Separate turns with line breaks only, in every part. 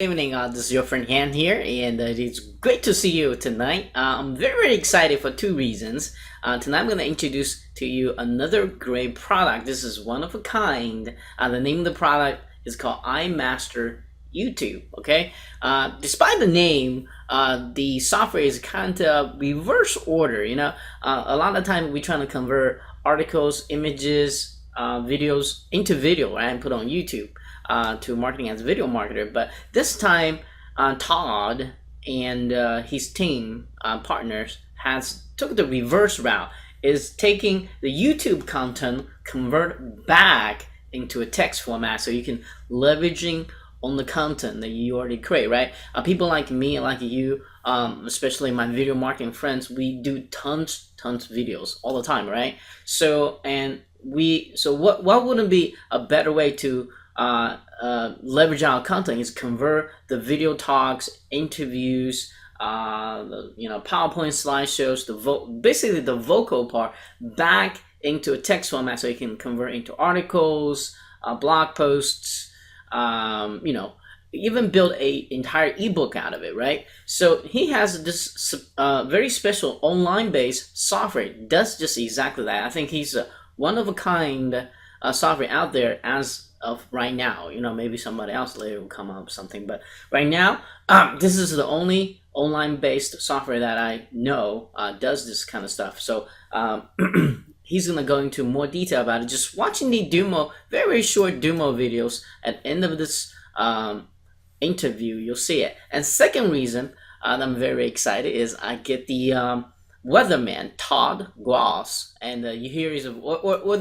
Evening, this is your friend Han here, and it's great to see you tonight. I'm very excited for two reasons. Tonight, I'm going to introduce to you another great product. This is one of a kind. The name of the product is called iMaster YouTube. Okay, despite the name, the software is kind of reverse order. A lot of time we're trying to convert articles, images, videos into video, right, and put on YouTube to marketing as a video marketer. But this time, Todd and his team partners has took the reverse route. Is taking the YouTube content, convert back into a text format, so you can leveraging on the content that you already create, right? People like me and like you, especially my video marketing friends, we do tons of videos all the time, right? So what wouldn't be a better way to leverage our content is convert the video talks, interviews, PowerPoint slideshows, basically the vocal part back into a text format, so you can convert into articles, blog posts, even build a entire ebook out of it, right? So he has this very special online based software does just exactly that. I think he's a one of a kind software out there as of right now. Maybe somebody else later will come up with something, but right now, this is the only online based software that I know does this kind of stuff. So he's gonna go into more detail about it. Just watching the demo, very short demo videos at the end of this interview, you'll see it. And second reason that I'm very excited is I get the weatherman Todd Gross, and you hear his or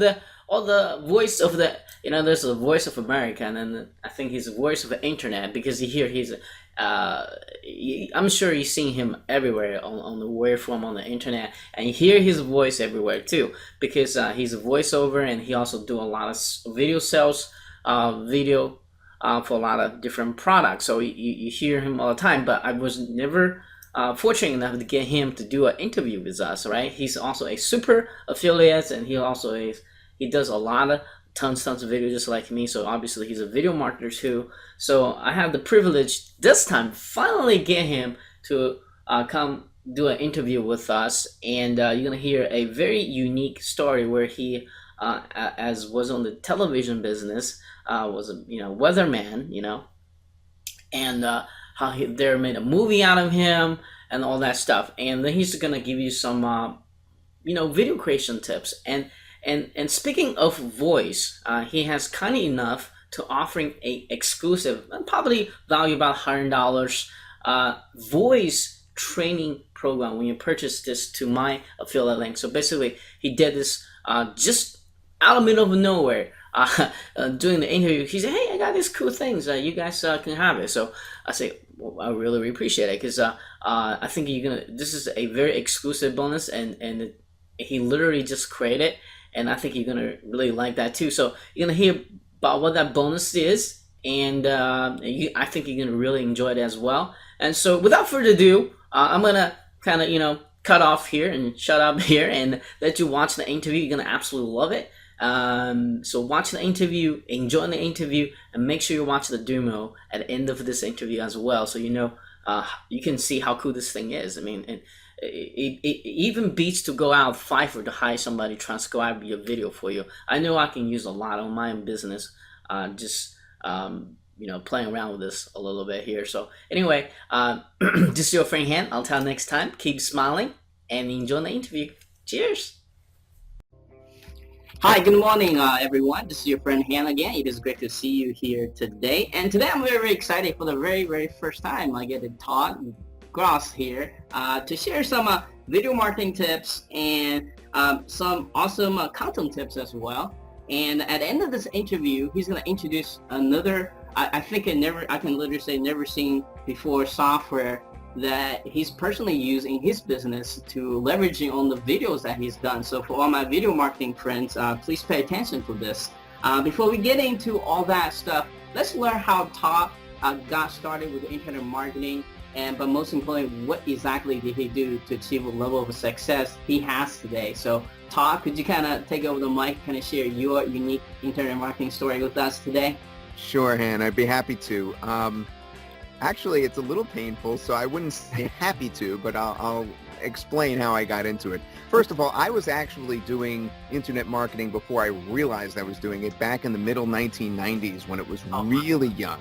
the voice of the there's a voice of America, and then I think he's the voice of the internet, because you hear I'm sure you've seen him everywhere on the waveform on the internet, and you hear his voice everywhere too, because he's a voiceover, and he also do a lot of video sales, video for a lot of different products. So you hear him all the time, but I was never fortunate enough to get him to do an interview with us, right? He's also a super affiliate, and he does a lot of tons of videos just like me. So obviously he's a video marketer too. So I have the privilege this time finally get him to come do an interview with us, and you're gonna hear a very unique story where he, as was on the television business, was a weatherman, and how they made a movie out of him and all that stuff. And then he's gonna give you some video creation tips. And speaking of voice, he has kind enough to offering a exclusive, probably value about $100, voice training program when you purchase this to my affiliate link. So basically, he did this just out of the middle of nowhere. During the interview, he said, "Hey, I got these cool things. You guys can have it." So I say, well, I really appreciate it, because I think this is a very exclusive bonus, and he literally just created it. And I think you're gonna really like that too. So you're gonna hear about what that bonus is, and I think you're gonna really enjoy it as well. And so, without further ado, I'm gonna kind of cut off here and shut up here and let you watch the interview. You're gonna absolutely love it. So watch the interview, enjoy the interview, and make sure you watch the demo at the end of this interview as well, so you can see how cool this thing is. I mean, it even beats to go out Fiverr to hire somebody to transcribe your video for you. I know I can use a lot on my own business, just playing around with this a little bit here. So anyway, this is your friend Han. I'll tell you next time. Keep smiling and enjoy the interview. Cheers. Hi, good morning, everyone. This is your friend Han again. It is great to see you here today. And today I'm very, very excited. For the very, very first time, I get Todd Gross here to share some video marketing tips and some awesome content tips as well. And at the end of this interview, he's going to introduce another, I can literally say never seen before software that he's personally used in his business to leveraging on the videos that he's done. So for all my video marketing friends, please pay attention to this. Before we get into all that stuff, let's learn how Todd got started with internet marketing, but most importantly, what exactly did he do to achieve a level of success he has today. So Todd, could you kind of take over the mic, kind of share your unique internet marketing story with us today?
Sure, Han. I'd be happy to. Actually, it's a little painful, so I wouldn't say happy to, but I'll explain how I got into it. First of all, I was actually doing internet marketing before I realized I was doing it back in the middle 1990s when it was really young.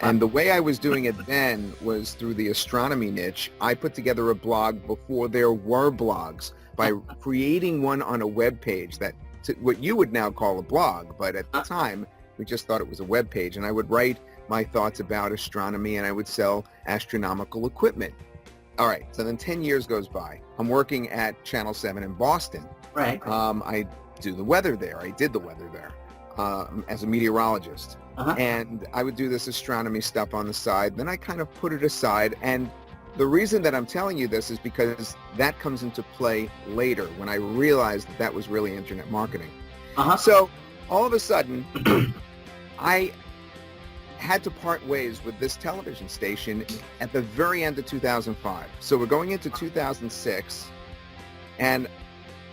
And the way I was doing it then was through the astronomy niche. I put together a blog before there were blogs by creating one on a web page that what you would now call a blog, but at the time we just thought it was a web page. And I would write my thoughts about astronomy and I would sell astronomical equipment. All right, so then 10 years goes by. I'm working at Channel 7 in Boston.
Right.
I do the weather there. I did the weather there as a meteorologist. And I would do this astronomy stuff on the side. Then I kind of put it aside. And the reason that I'm telling you this is because that comes into play later when I realized that was really internet marketing. So all of a sudden, I had to part ways with this television station at the very end of 2005. So we're going into 2006, and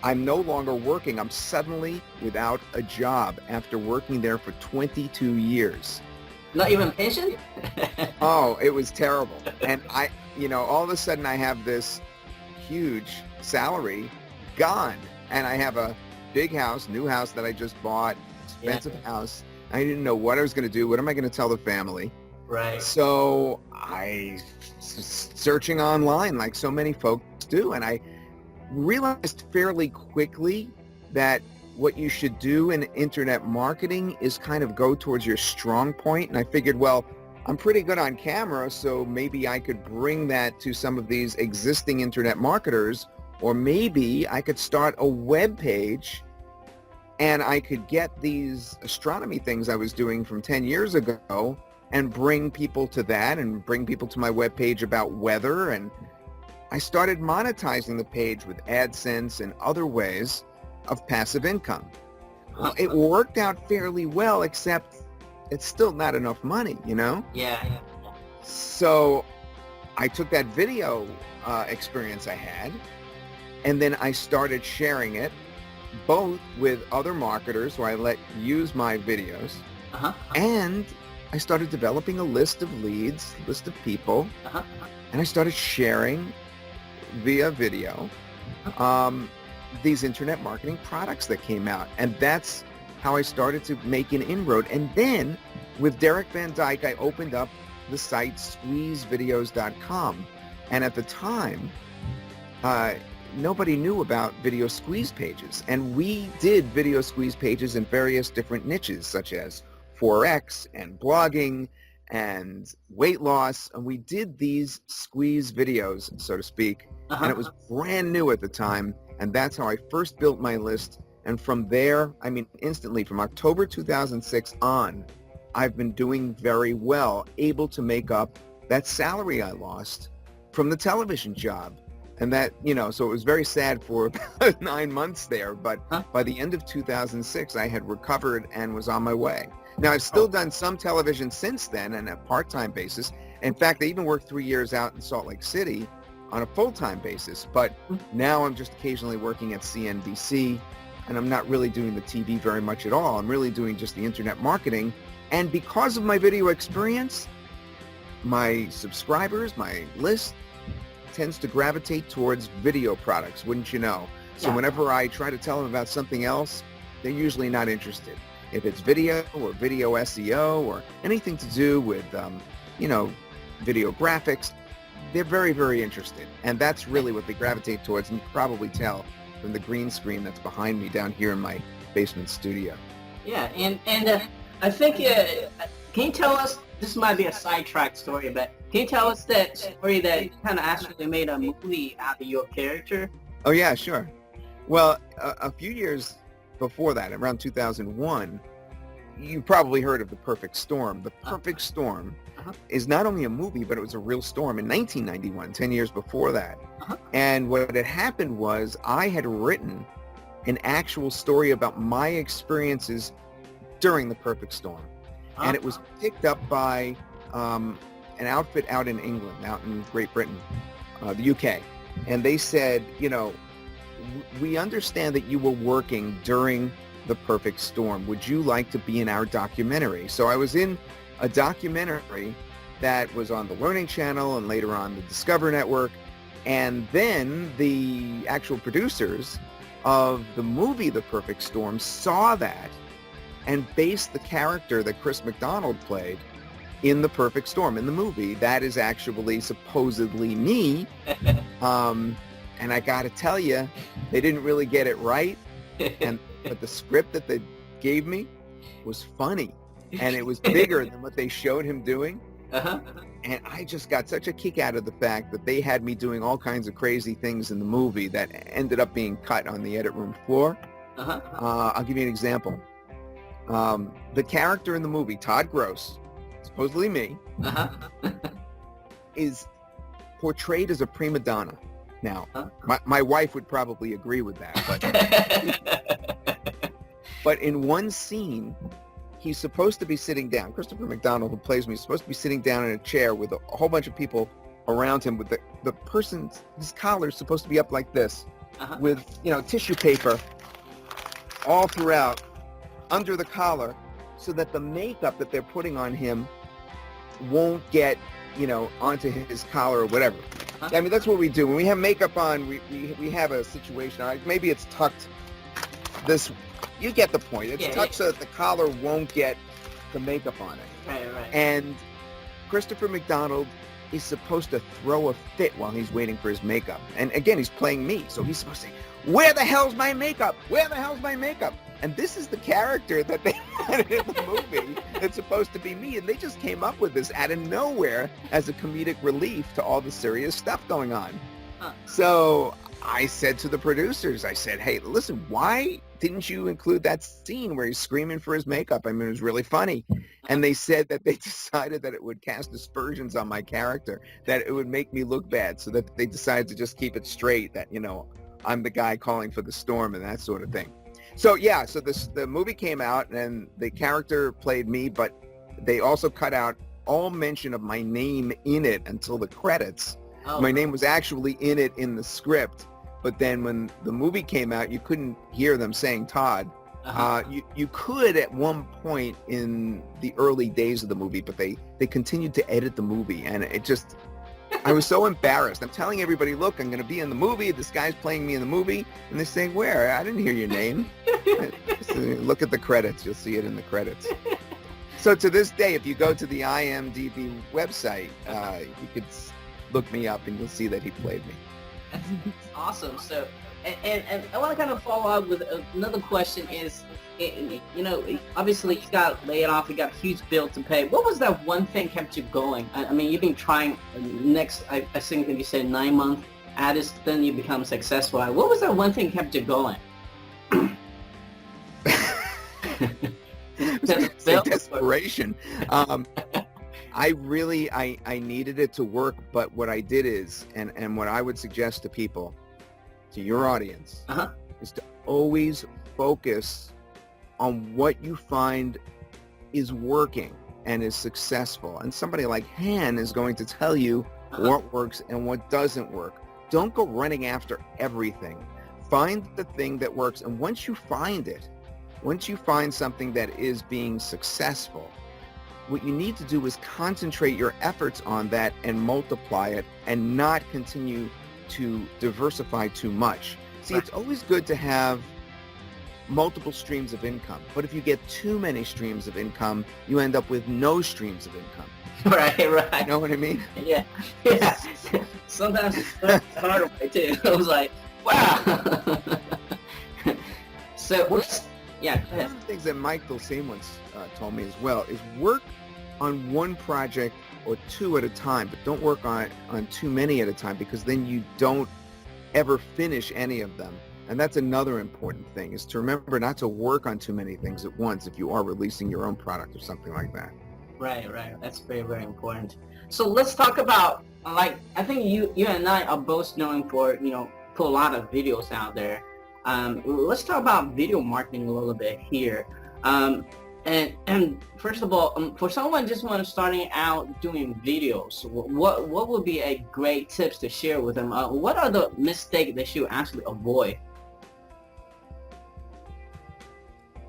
I'm no longer working. I'm suddenly without a job after working there for 22 years.
Not even pension?
Oh, it was terrible. And all of a sudden I have this huge salary gone. And I have a big house, new house that I just bought, expensive house. I didn't know what I was going to do. What am I going to tell the family?
Right.
So I was searching online like so many folks do. And I realized fairly quickly that what you should do in internet marketing is kind of go towards your strong point. And I figured, well, I'm pretty good on camera, so maybe I could bring that to some of these existing internet marketers, or maybe I could start a web page and I could get these astronomy things I was doing from 10 years ago and bring people to that and bring people to my web page about weather. And I started monetizing the page with AdSense and other ways of passive income. Well, it worked out fairly well, except it's still not enough money,
Yeah.
So I took that video experience I had, and then I started sharing it both with other marketers who I let use my videos, and I started developing a list of leads, list of people, and I started sharing via video these internet marketing products that came out. And that's how I started to make an inroad. And then with Derek Van Dyke, I opened up the site squeezevideos.com. And at the time, nobody knew about video squeeze pages. And we did video squeeze pages in various different niches, such as Forex and blogging and weight loss. And we did these squeeze videos, so to speak. And it was brand new at the time. And that's how I first built my list. And from there, instantly, from October 2006 on, I've been doing very well, able to make up that salary I lost from the television job. And that, so it was very sad for about 9 months there. But by the end of 2006, I had recovered and was on my way. Now, I've still done some television since then on a part-time basis. In fact, I even worked 3 years out in Salt Lake City on a full-time basis. But now I'm just occasionally working at CNBC, and I'm not really doing the TV very much at all. I'm really doing just the internet marketing. And because of my video experience, my subscribers, my list tends to gravitate towards video products, wouldn't you know? So whenever I try to tell them about something else, they're usually not interested. If it's video or video SEO or anything to do with, video graphics, they're very, very interested. And that's really what they gravitate towards. And you can probably tell from the green screen that's behind me down here in my basement studio.
Yeah, and I think, can you tell us, this might be a sidetrack story, but can you tell us that story that kind of actually made a movie out of your character?
Oh, yeah, sure. Well, a few years before that, around 2001, you probably heard of The Perfect Storm. The Perfect Storm is not only a movie, but it was a real storm in 1991, 10 years before that. And what had happened was I had written an actual story about my experiences during the perfect storm. And it was picked up by an outfit out in England, out in Great Britain, the UK. And they said, we understand that you were working during the perfect storm. Would you like to be in our documentary? So I was in a documentary that was on the Learning Channel and later on the Discover Network. And then the actual producers of the movie The Perfect Storm saw that and based the character that Chris McDonald played in The Perfect Storm, in the movie. That is actually supposedly me. And I got to tell you, they didn't really get it right. But the script that they gave me was funny. And it was bigger than what they showed him doing. And I just got such a kick out of the fact that they had me doing all kinds of crazy things in the movie that ended up being cut on the edit room floor. I'll give you an example. The character in the movie, Todd Gross, supposedly me, is portrayed as a prima donna. Now, my wife would probably agree with that, but in one scene, he's supposed to be sitting down. Christopher McDonald, who plays me, is supposed to be sitting down in a chair with a whole bunch of people around him. With the person's, his collar is supposed to be up like this, with tissue paper all throughout under the collar, so that the makeup that they're putting on him won't get onto his collar or whatever. I mean, that's what we do when we have makeup on. We have a situation. Maybe it's tucked this. You get the point. It's tucked so that the collar won't get the makeup on it.
Right.
And Christopher McDonald is supposed to throw a fit while he's waiting for his makeup. And again, he's playing me, so he's supposed to say, "Where the hell's my makeup? Where the hell's my makeup?" And this is the character that they wanted in the movie. It's supposed to be me, and they just came up with this out of nowhere as a comedic relief to all the serious stuff going on. So I said to the producers, I said, "Hey, listen, why didn't you include that scene where he's screaming for his makeup? I mean, it was really funny." And they said that they decided that it would cast aspersions on my character, that it would make me look bad, so that they decided to just keep it straight, that, I'm the guy calling for the storm and that sort of thing. So yeah, so the movie came out and the character played me, but they also cut out all mention of my name in it until the credits. My name was actually in it in the script, but then when the movie came out, you couldn't hear them saying Todd. You could at one point in the early days of the movie, but they continued to edit the movie, and it just, I was so embarrassed. I'm telling everybody, look, I'm going to be in the movie. This guy's playing me in the movie. And they're saying, where? I didn't hear your name. Look at the credits. You'll see it in the credits. So to this day, if you go to the IMDb website, you could look me up and you'll see that he played me.
That's awesome. So, and I want to kind of follow up with another question is, obviously you got laid off, you got a huge bill to pay. What was that one thing kept you going? I mean, you've been trying I think you said 9 months at this, then you become successful. What was that one thing kept you going?
Desperation. I needed it to work, but what I did is, and what I would suggest to people, to your audience, is to always focus on what you find is working and is successful. And somebody like Han is going to tell you what works and what doesn't work. Don't go running after everything. Find the thing that works, and once you find it, once you find something that is being successful, what you need to do is concentrate your efforts on that and multiply it, and not continue to diversify too much. See, it's always good to have multiple streams of income, but if you get too many streams of income, you end up with no streams of income.
Right.
You know what I mean?
Yeah. Sometimes it's hard way too. I was like, wow. So, yeah, go ahead.
One of the things that Mike Dulcine once told me as well is work on one project or two at a time, but don't work on too many at a time, because then you don't ever finish any of them. And that's another important thing, is to remember not to work on too many things at once if you are releasing your own product or something like that. Right.
That's very, very important. So let's talk about, I think you and I are both known for, put a lot of videos out there. Let's talk about video marketing a little bit here. And first of all, for someone just starting out doing videos, what would be a great tips to share with them? What are the mistakes they should actually avoid?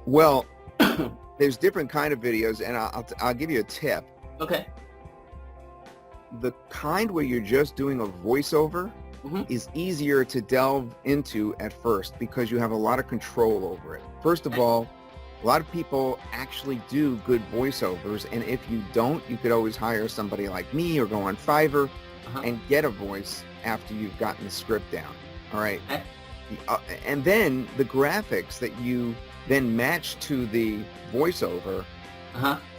Well, there's different kind of videos, and I'll give you a tip.
Okay.
the kind where you're just doing a voiceover is easier to delve into at first because you have a lot of control over it. First of all, a lot of people actually do good voiceovers, and if you don't, you could always hire somebody like me or go on Fiverr and get a voice after you've gotten the script down. All right. And then the graphics that you then match to the voiceover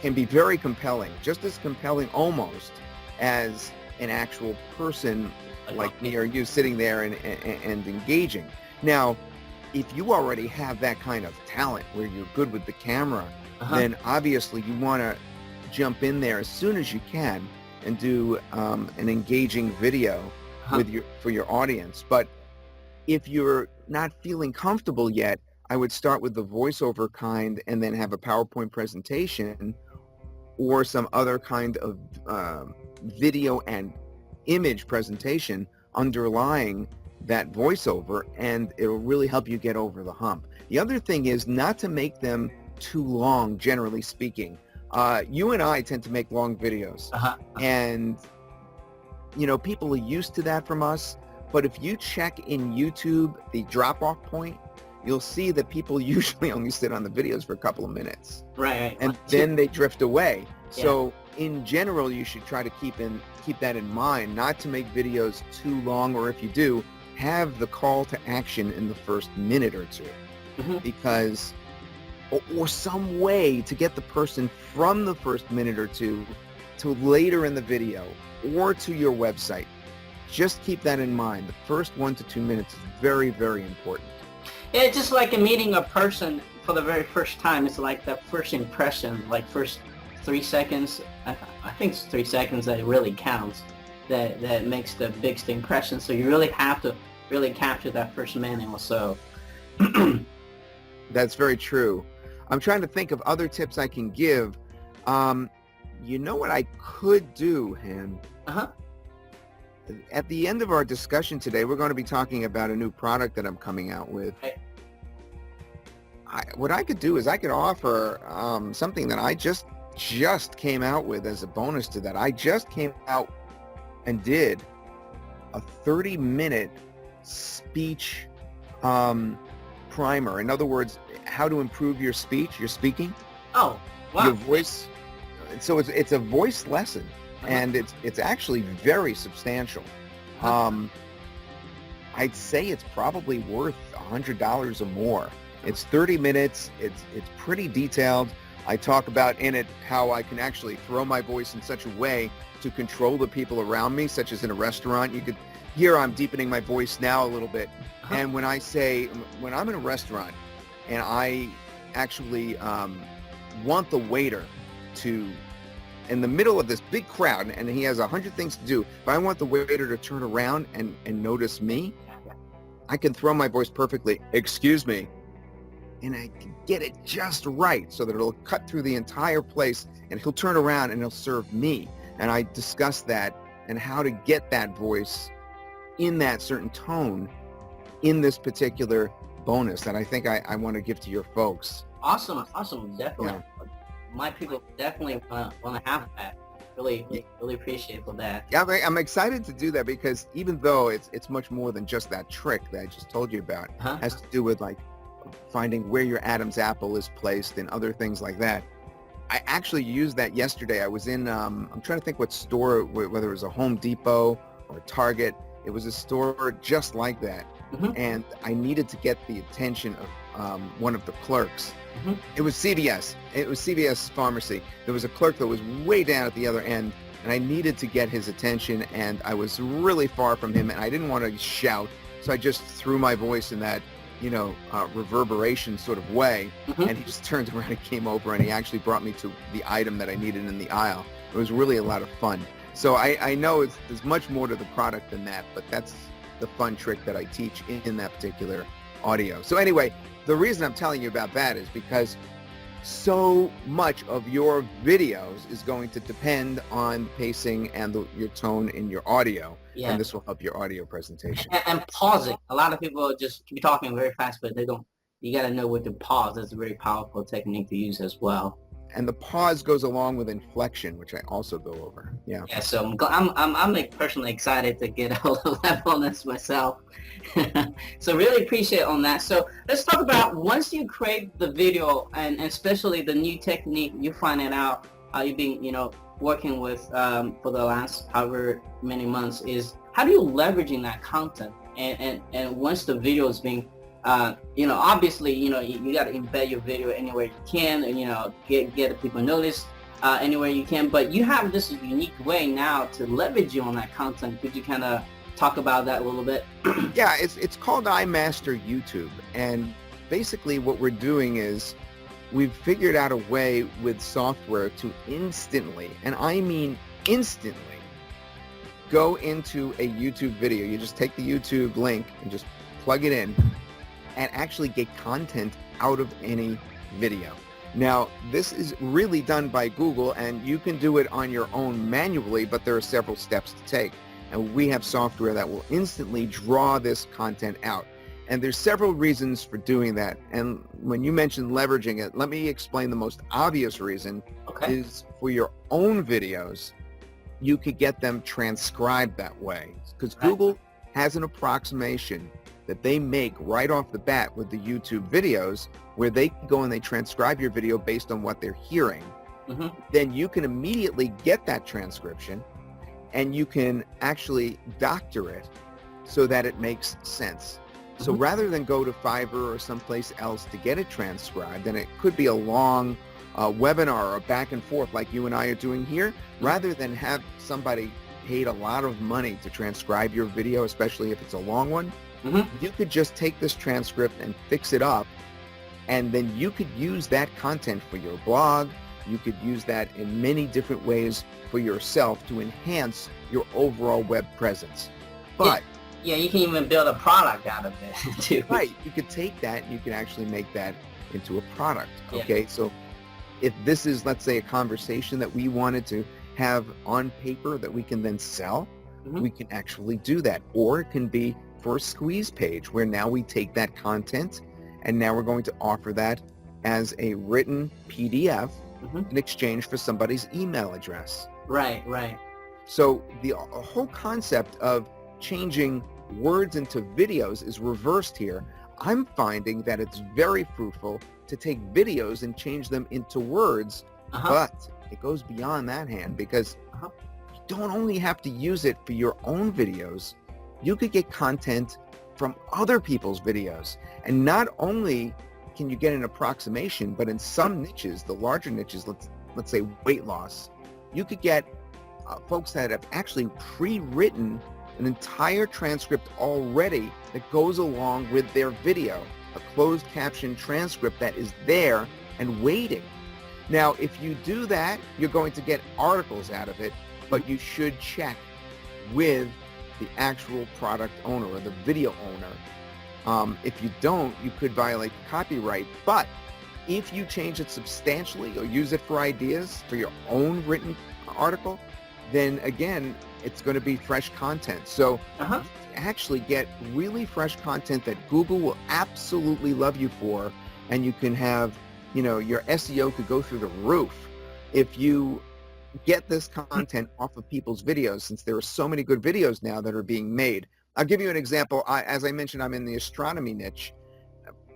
can be very compelling, just as compelling almost as an actual person like me or you sitting there and engaging. Now, if you already have that kind of talent where you're good with the camera, then obviously you want to jump in there as soon as you can and do an engaging video for your audience. But if you're not feeling comfortable yet, I would start with the voiceover kind and then have a PowerPoint presentation or some other kind of video and image presentation underlying that voiceover, and it'll really help you get over the hump. The other thing is not to make them too long, generally speaking. You and I tend to make long videos, and people are used to that from us. But if you check in YouTube the drop-off point, you'll see that people usually only sit on the videos for a couple of minutes.
Right.
And then they drift away. So in general, you should try to keep that in mind, not to make videos too long, or if you do, have the call to action in the first minute or two. Because, or some way to get the person from the first minute or two to later in the video or to your website. Just keep that in mind. The first 1 to 2 minutes is very, very important.
Yeah, just like in meeting a person for the very first time, it's like that first impression, like first 3 seconds. I think it's 3 seconds that really counts, that makes the biggest impression. So you really have to really capture that first minute or so.
That's very true. I'm trying to think of other tips I can give. You know what I could do, Han? At the end of our discussion today, we're going to be talking about a new product that I'm coming out with. What I could do is I could offer something that I just came out with as a bonus to that. I just came out and did a 30-minute speech primer. In other words, how to improve your speech, your speaking.
Oh, wow.
Your voice. So it's a voice lesson. And it's actually very substantial. I'd say it's probably worth $100 or more. It's 30 minutes. It's pretty detailed. I talk about in it how I can actually throw my voice in such a way to control the people around me, such as in a restaurant. You could hear I'm deepening my voice now a little bit. And when I'm in a restaurant and I actually want the waiter to, in the middle of this big crowd, and he has 100 things to do, if I want the waiter to turn around and notice me, I can throw my voice perfectly, excuse me, and I can get it just right so that it'll cut through the entire place, and he'll turn around and he'll serve me. And I discuss that and how to get that voice in that certain tone in this particular bonus that I think I want to give to your folks.
Awesome, definitely.
Yeah.
My people definitely want to have that. Really appreciate for that.
Yeah, I'm excited to do that because even though it's much more than just that trick that I just told you about, it has to do with like finding where your Adam's apple is placed and other things like that. I actually used that yesterday. I was in, I'm trying to think what store, whether it was a Home Depot or Target. It was a store just like that. And I needed to get the attention of one of the clerks. It was CVS. It was CVS Pharmacy. There was a clerk that was way down at the other end, and I needed to get his attention, and I was really far from him, and I didn't want to shout, so I just threw my voice in that, reverberation sort of way, and he just turned around and came over, and he actually brought me to the item that I needed in the aisle. It was really a lot of fun. So I know there's much more to the product than that, but that's the fun trick that I teach in that particular audio. So anyway, the reason I'm telling you about that is because so much of your videos is going to depend on pacing and your tone in your audio.
Yeah.
And this will help your audio presentation.
And pausing. A lot of people just keep talking very fast, but they don't. You got to know when to pause. That's a very powerful technique to use as well.
And the pause goes along with inflection, which I also go over. Yeah.
Yeah, so I'm like personally excited to get a level on this myself. So really appreciate on that. So let's talk about once you create the video, and especially the new technique you find it out, you've been working with for the last however many months, is how do you leveraging that content, and once the video is being obviously, you got to embed your video anywhere you can, and, get people noticed anywhere you can. But you have this unique way now to leverage you on that content. Could you kind of talk about that a little bit?
Yeah, it's called iMaster YouTube. And basically what we're doing is we've figured out a way with software to instantly, and I mean instantly, go into a YouTube video. You just take the YouTube link and just plug it in, and actually get content out of any video. Now, this is really done by Google, and you can do it on your own manually, but there are several steps to take. And we have software that will instantly draw this content out. And there's several reasons for doing that. And when you mentioned leveraging it, let me explain the most obvious reason.
Okay.
Is for your own videos, you could get them transcribed that way. Because Google has an approximation that they make right off the bat with the YouTube videos, where they go and they transcribe your video based on what they're hearing.
Mm-hmm.
Then you can immediately get that transcription, and you can actually doctor it so that it makes sense. So rather than go to Fiverr or someplace else to get it transcribed, and it could be a long webinar or back and forth like you and I are doing here, rather than have somebody paid a lot of money to transcribe your video, especially if it's a long one, you could just take this transcript and fix it up, and then you could use that content for your blog. You could use that in many different ways for yourself to enhance your overall web presence. But
yeah, you can even build a product out of it too.
Right, you could take that and you can actually make that into a product. Okay, so if this is, let's say, a conversation that we wanted to have on paper that we can then sell, we can actually do that. Or it can be for a squeeze page, where now we take that content and now we're going to offer that as a written PDF in exchange for somebody's email address.
Right.
So the whole concept of changing words into videos is reversed here. I'm finding that it's very fruitful to take videos and change them into words, but it goes beyond that, hand, because you don't only have to use it for your own videos. You could get content from other people's videos. And not only can you get an approximation, but in some niches, the larger niches, let's say weight loss, you could get folks that have actually pre-written an entire transcript already that goes along with their video, a closed caption transcript that is there and waiting. Now, if you do that, you're going to get articles out of it, but you should check with the actual product owner or the video owner. If you don't, you could violate copyright. But if you change it substantially or use it for ideas for your own written article, then again, it's going to be fresh content. So you actually get really fresh content that Google will absolutely love you for, and you can have, your SEO could go through the roof if you get this content off of people's videos, since there are so many good videos now that are being made. I'll give you an example. As I mentioned, I'm in the astronomy niche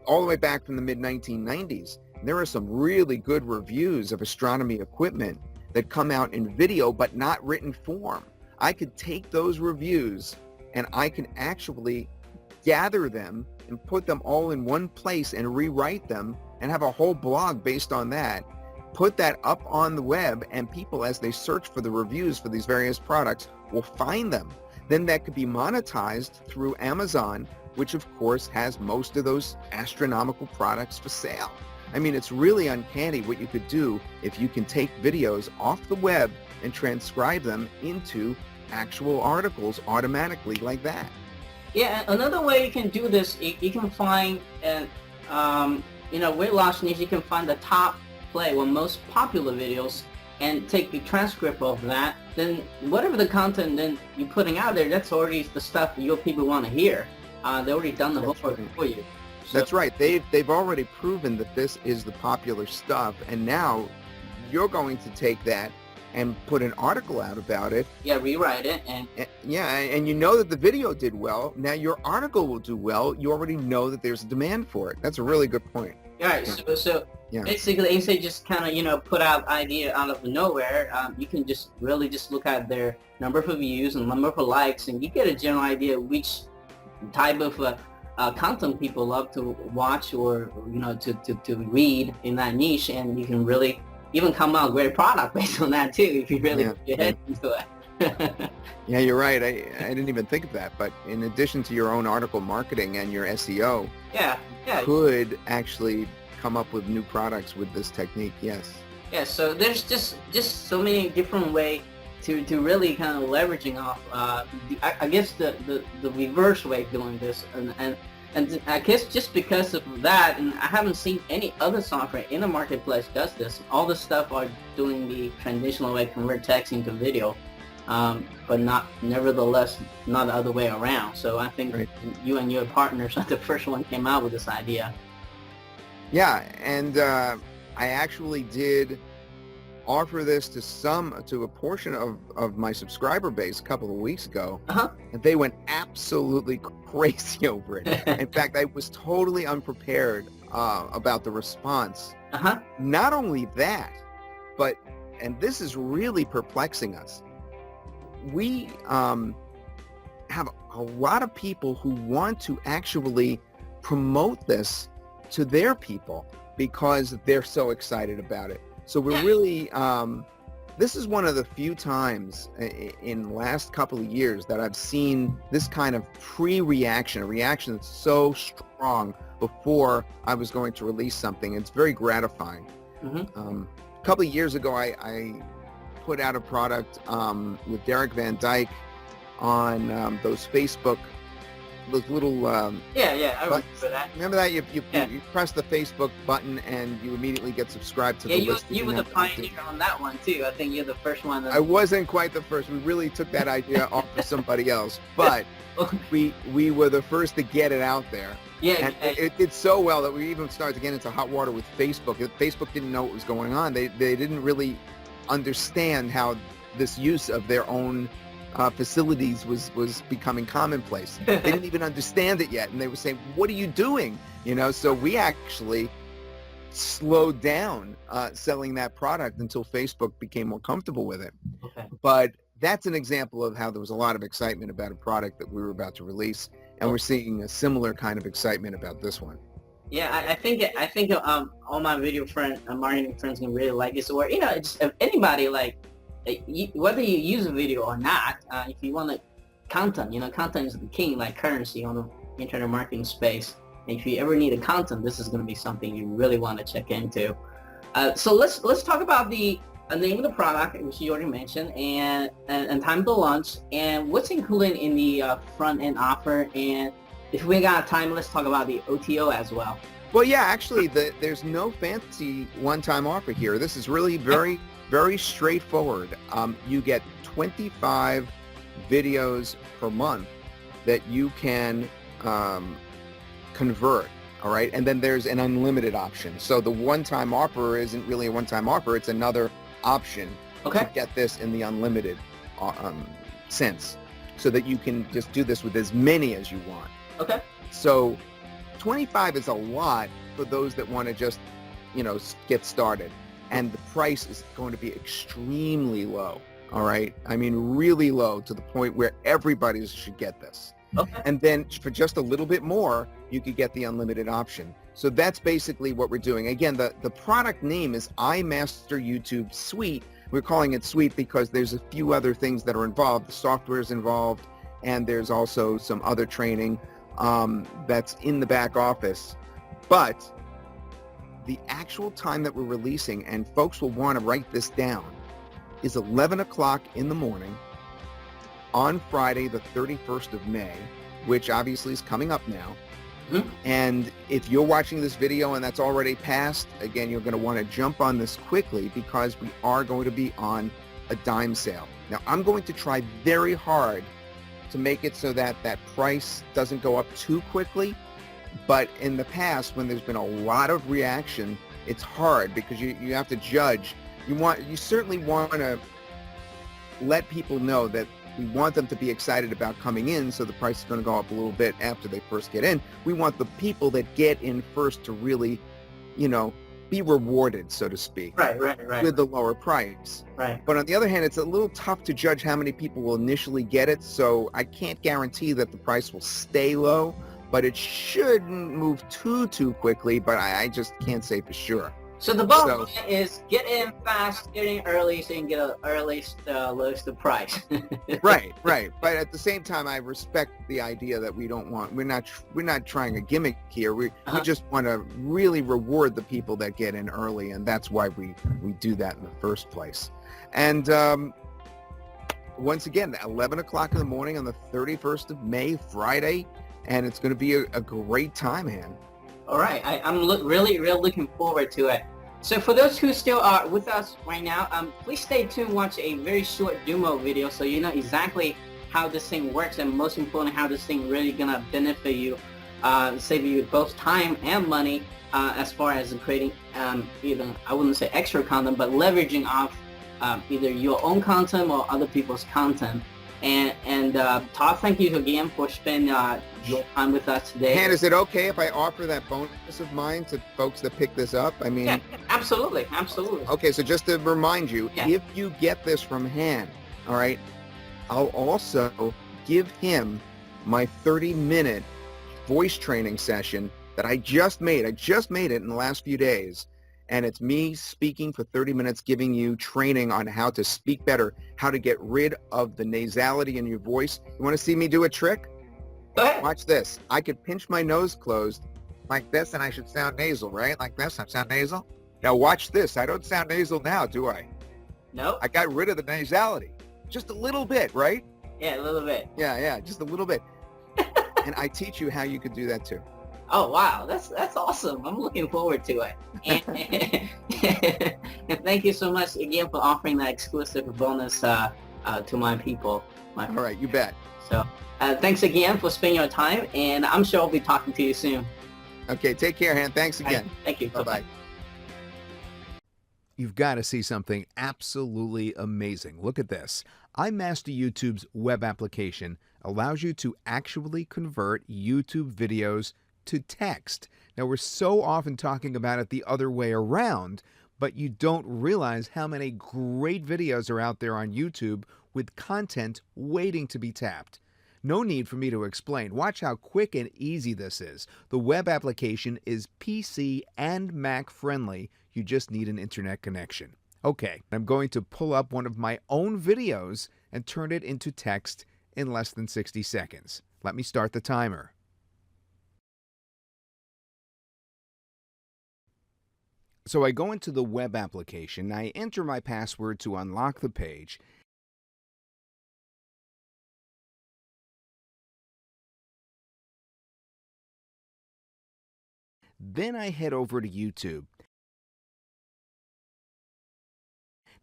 all the way back from the mid-1990s. There are some really good reviews of astronomy equipment that come out in video but not written form. I could take those reviews and I can actually gather them and put them all in one place and rewrite them and have a whole blog based on that. Put that up on the web, and people, as they search for the reviews for these various products, will find them. Then that could be monetized through Amazon, which of course has most of those astronomical products for sale. I mean, it's really uncanny what you could do if you can take videos off the web and transcribe them into actual articles automatically like that.
Yeah, another way you can do this, you can find, weight loss niche, you can find the top play or most popular videos and take the transcript of that. Then whatever the content then you're putting out there, that's already the stuff your people want to hear. They already done the homework for you. So,
that's right. They've already proven that this is the popular stuff, and now you're going to take that and put an article out about it.
Yeah, rewrite it and
Yeah, and you know that the video did well. Now your article will do well. You already know that there's a demand for it. That's a really good point.
all right. So
Yeah.
basically, instead of just kind of put out idea out of nowhere, you can just really just look at their number of views and number of likes, and you get a general idea which type of content people love to watch or to read in that niche, and you can really even come out with a great product based on that too if you really put your head into it.
Yeah, you're right. I didn't even think of that. But in addition to your own article marketing and your SEO,
yeah,
could actually come up with new products with this technique. Yes.
Yeah. So there's just so many different ways to really kind of leveraging off. I guess the reverse way of doing this, and I guess just because of that, and I haven't seen any other software in the marketplace does this. All the stuff are doing the traditional way, convert text into video, but nevertheless, not the other way around. So I think you and your partners are the first one came out with this idea.
Yeah, and I actually did offer this to a portion of my subscriber base a couple of weeks ago, and they went absolutely crazy over it. In fact, I was totally unprepared about the response. Not only that, but, and this is really perplexing us, we have a lot of people who want to actually promote this to their people because they're so excited about it. So we're really, this is one of the few times in the last couple of years that I've seen this kind of pre-reaction, a reaction that's so strong before I was going to release something. It's very gratifying. A couple of years ago, I put out a product with Derek Van Dyke on those Facebook, those little
I remember that.
Remember that you press the Facebook button and you immediately get subscribed to the list.
You were the pioneer on that one too. I think you're the first one.
I wasn't quite the first. We really took that idea off of somebody else, but we were the first to get it out there.
Yeah,
and it did so well that we even started to get into hot water with Facebook. Facebook didn't know what was going on. They didn't really understand how this use of their own facilities was becoming commonplace. They didn't even understand it yet, and they were saying, "What are you doing?" So we actually slowed down selling that product until Facebook became more comfortable with it. But that's an example of how there was a lot of excitement about a product that we were about to release, and we're seeing a similar kind of excitement about this one.
Yeah, I think all my video marketing friends can really like this. Or just if anybody whether you use a video or not, if you want content, content is the king, like currency on the internet marketing space. And if you ever need a content, this is going to be something you really want to check into. So let's talk about the name of the product, which you already mentioned, and time to launch, and what's included in the front end offer. And if we got time, let's talk about the OTO as well.
Well, yeah, actually, there's no fancy one-time offer here. This is really very straightforward. You get 25 videos per month that you can convert, all right? And then there's an unlimited option. So the one-time offer isn't really a one-time offer. It's another option to get this in the unlimited sense, so that you can just do this with as many as you want. So 25 is a lot for those that want to just, get started. And the price is going to be extremely low, all right? I mean, really low, to the point where everybody should get this. And then for just a little bit more, you could get the unlimited option. So that's basically what we're doing. Again, the product name is iMaster YouTube Suite. We're calling it Suite because there's a few other things that are involved. The software is involved, and there's also some other training that's in the back office. But the actual time that we're releasing, and folks will want to write this down, is 11 o'clock in the morning on Friday, the 31st of May, which obviously is coming up now. And if you're watching this video and that's already passed, again, you're going to want to jump on this quickly, because we are going to be on a dime sale. Now, I'm going to try very hard to make it so that that price doesn't go up too quickly. But in the past, when there's been a lot of reaction, it's hard, because you have to judge You certainly want to let people know that we want them to be excited about coming in, so the price is going to go up a little bit after they first get in. We want the people that get in first to really, be rewarded, so to speak,
Right.
with the lower price.
Right.
But on the other hand, it's a little tough to judge how many people will initially get it, so I can't guarantee that the price will stay low, but it shouldn't move too quickly, but I just can't say for sure.
So the bottom line is get in fast, get in early, so you can get an earliest, lowest price.
Right. But at the same time, I respect the idea that we're not trying a gimmick here. We just want to really reward the people that get in early, and that's why we do that in the first place. And once again, 11 o'clock in the morning on the 31st of May, Friday, and it's going to be a great time, Han.
All right, I'm really looking forward to it. So for those who still are with us right now, please stay tuned, watch a very short demo video so you know exactly how this thing works, and most importantly, how this thing really gonna benefit you, save you both time and money, as far as creating either, I wouldn't say extra content, but leveraging off either your own content or other people's content. And Todd, thank you again for spending your time with us today.
Han, is it okay if I offer that bonus of mine to folks that pick this up? I mean,
yeah, absolutely.
Okay, so just to remind you,
Yeah.
if you get this from Han, all right, I'll also give him my 30-minute voice training session that I just made. I just made it in the last few days. And it's me speaking for 30 minutes, giving you training on how to speak better, how to get rid of the nasality in your voice. You want to see me do a trick?
Go ahead.
Watch this. I could pinch my nose closed like this, and I should sound nasal, right? Like this, I sound nasal. Now watch this. I don't sound nasal now, do I?
No.
I got rid of the nasality. Just a little bit, right?
Yeah, a little bit.
Yeah, just a little bit. And I teach you how you could do that too.
Oh wow, that's awesome. I'm looking forward to it. And thank you so much again for offering that exclusive bonus to my people.
All right, you bet.
So thanks again for spending your time, and I'm sure I'll be talking to you soon.
Okay, take care, Han. Thanks again.
Thank you.
Bye-bye.
You've got to see something absolutely amazing. Look at this. iMaster YouTube's web application allows you to actually convert YouTube videos to text. Now, we're so often talking about it the other way around, but you don't realize how many great videos are out there on YouTube with content waiting to be tapped. No need for me to explain. Watch how quick and easy this is. The web application is PC and Mac friendly. You just need an internet connection. Okay, I'm going to pull up one of my own videos and turn it into text in less than 60 seconds. Let me start the timer. So I go into the web application, I enter my password to unlock the page, then I head over to YouTube.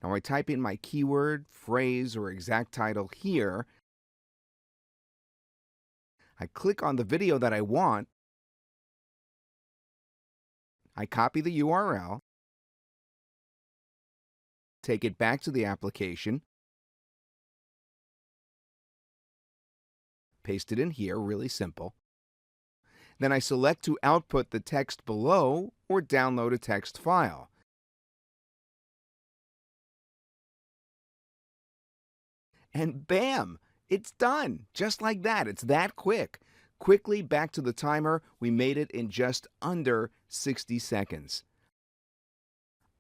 Now I type in my keyword, phrase, or exact title here. I click on the video that I want. I copy the URL, take it back to the application, paste it in here, really simple. Then I select to output the text below or download a text file. And bam! It's done! Just like that. It's that quick. Quickly back to the timer, we made it in just under 60 seconds.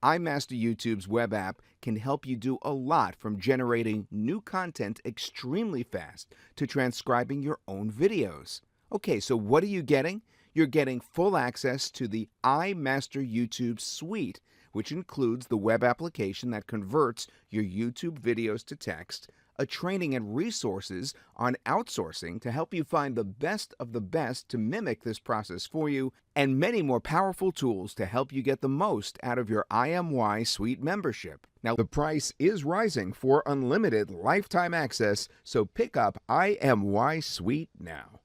iMaster YouTube's web app can help you do a lot, from generating new content extremely fast to transcribing your own videos. Okay, so what are you getting? You're getting full access to the iMaster YouTube suite, which includes the web application that converts your YouTube videos to text, a training and resources on outsourcing to help you find the best of the best to mimic this process for you, and many more powerful tools to help you get the most out of your IMY Suite membership. Now, the price is rising for unlimited lifetime access, so pick up IMY Suite now.